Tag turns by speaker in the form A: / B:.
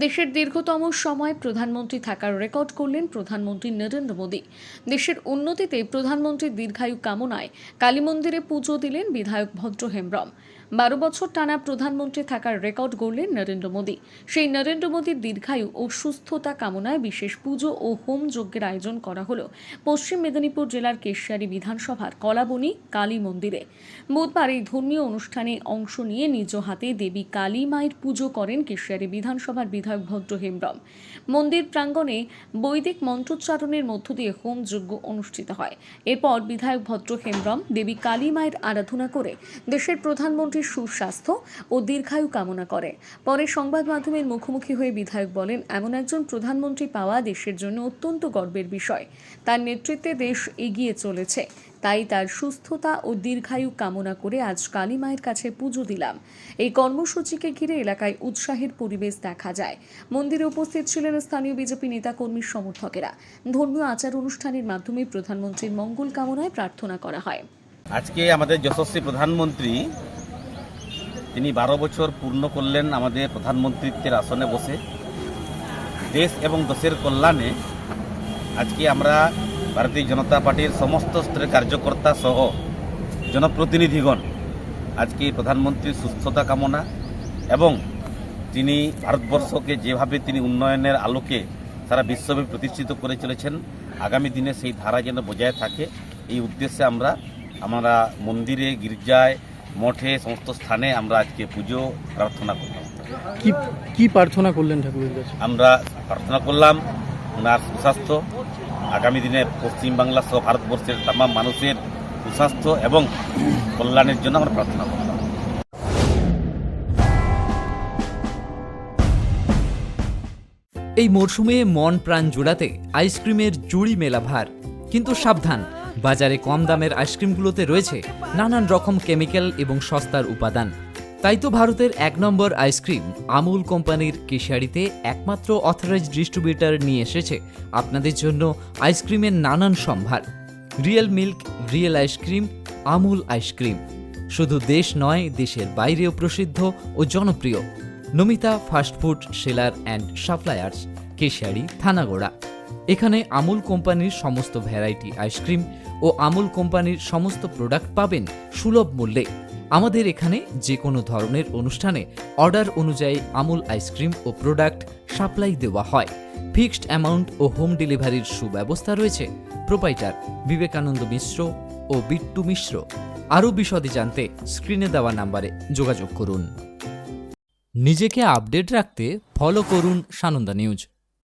A: দেশের দীর্ঘতম সময় প্রধানমন্ত্রী থাকার রেকর্ড করলেন প্রধানমন্ত্রী নরেন্দ্র মোদী। দেশের উন্নতিতে প্রধানমন্ত্রীর দীর্ঘায়ু কামনায় কালী মন্দিরে পুজো দিলেন বিধায়ক ভদ্র হেমব্রম। 12 বছর টানা প্রধানমন্ত্রী থাকার রেকর্ড গড়লেন নরেন্দ্র মোদী। সেই নরেন্দ্র মোদীর দীর্ঘায়ু ও সুস্থতা কামনায় বিশেষ পুজো ও হোম যজ্ঞের আয়োজন করা হলো পশ্চিম মেদিনীপুর জেলার কেশিয়ারি বিধানসভার কলাবনী কালী মন্দিরে। বুধবার এই ধর্মীয় অনুষ্ঠানে অংশ নিয়ে নিজ হাতে দেবী কালী মায়ের পুজো করেন কেশিয়ারি বিধানসভার বিধায়ক ভদ্র হেমব্রম। মন্দির প্রাঙ্গণে বৈদিক মন্ত্রোচ্চারণের মধ্য দিয়ে হোম যজ্ঞ অনুষ্ঠিত হয়। এরপর বিধায়ক ভদ্র হেমব্রম দেবী কালী মায়ের আরাধনা করে দেশের প্রধানমন্ত্রীর সুস্বাস্থ্য ও দীর্ঘায়ু কামনা করে। পরে সংবাদ মাধ্যমের মুখোমুখি হয়ে বিধায়ক বলেন, এমন একজন প্রধানমন্ত্রী পাওয়া দেশের জন্য অত্যন্ত গর্বের বিষয়। তার নেতৃত্বে দেশ এগিয়ে চলেছে, তাই তার সুস্থতা ও দীর্ঘায়ু কামনা করে আজ কালী মায়ের কাছে পুজো দিলাম। এই কর্মসূচিকে ঘিরে এলাকায় উৎসাহের পরিবেশ দেখা যায়। মন্দিরে উপস্থিত ছিলেন স্থানীয় বিজেপি নেতাকর্মীর সমর্থকেরা। ধর্মীয় আচার অনুষ্ঠানের মাধ্যমে প্রধানমন্ত্রীর মঙ্গল কামনায় প্রার্থনা করা হয়।
B: আজকে আমাদের যশস্বী প্রধানমন্ত্রী তিনি 12 বছর পূর্ণ করলেন আমাদের প্রধানমন্ত্রীত্বের আসনে বসে। দেশ এবং দেশের কল্যাণে আজকে আমরা ভারতীয় জনতা পার্টির সমস্ত স্তরের কার্যকর্তা সহ জনপ্রতিনিধিগণ আজকে প্রধানমন্ত্রীর সুস্থতা কামনা এবং তিনি ভারতবর্ষকে যেভাবে তিনি উন্নয়নের আলোকে সারা বিশ্বব্যাপী প্রতিষ্ঠিত করে চলেছেন, আগামী দিনে সেই ধারা যেন বজায় থাকে, এই উদ্দেশ্যে আমরা মন্দিরে, গির্জায়, মঠে, সমস্ত স্থানে আমরা আজকে পুজো প্রার্থনা করলাম।
C: কি প্রার্থনা করলেন ঠাকুরের কাছে?
B: আমরা প্রার্থনা করলাম ওনার সুস্বাস্থ্য, আগামী দিনে পশ্চিমবাংলা সহ ভারতবর্ষের তামাম মানুষের সুস্বাস্থ্য এবং কল্যাণের জন্য আমরা প্রার্থনা করলাম।
D: এই মরশুমে মন প্রাণ জোড়াতে আইসক্রিমের জুড়ি মেলা ভার। কিন্তু সাবধান, বাজারে কম দামের আইসক্রিমগুলোতে রয়েছে নানান রকম কেমিক্যাল এবং সস্তার উপাদান। তাই তো ভারতের 1 নম্বর আইসক্রিম আমুল কোম্পানির কেশিয়ারিতে একমাত্র অথরাইজড ডিস্ট্রিবিউটর নিয়ে এসেছে আপনাদের জন্য আইসক্রিমের নানান সম্ভার। Real milk, real ice cream, Amul ice cream শুধু দেশ নয়, দেশের বাইরেও প্রসিদ্ধ ও জনপ্রিয়। Namita fast food seller and suppliers, Keshiary, Thanagora. এখানে আমুল কোম্পানির সমস্ত ভ্যারাইটি আইসক্রিম ও আমুল কোম্পানির সমস্ত প্রোডাক্ট পাবেন সুলভ মূল্যে। আমাদের এখানে যে কোনো ধরনের অনুষ্ঠানে অর্ডার অনুযায়ী আমুল আইসক্রিম ও প্রোডাক্ট সাপ্লাই দেওয়া হয়। ফিক্সড অ্যামাউন্ট ও হোম ডেলিভারির সুব্যবস্থা রয়েছে। প্রোপাইটার বিবেকানন্দ মিশ্র ও বিট্টু মিশ্র। আরও বিশদে জানতে স্ক্রিনে দেওয়া নাম্বারে যোগাযোগ করুন। নিজেকে আপডেট রাখতে ফলো করুন সানন্দা নিউজ।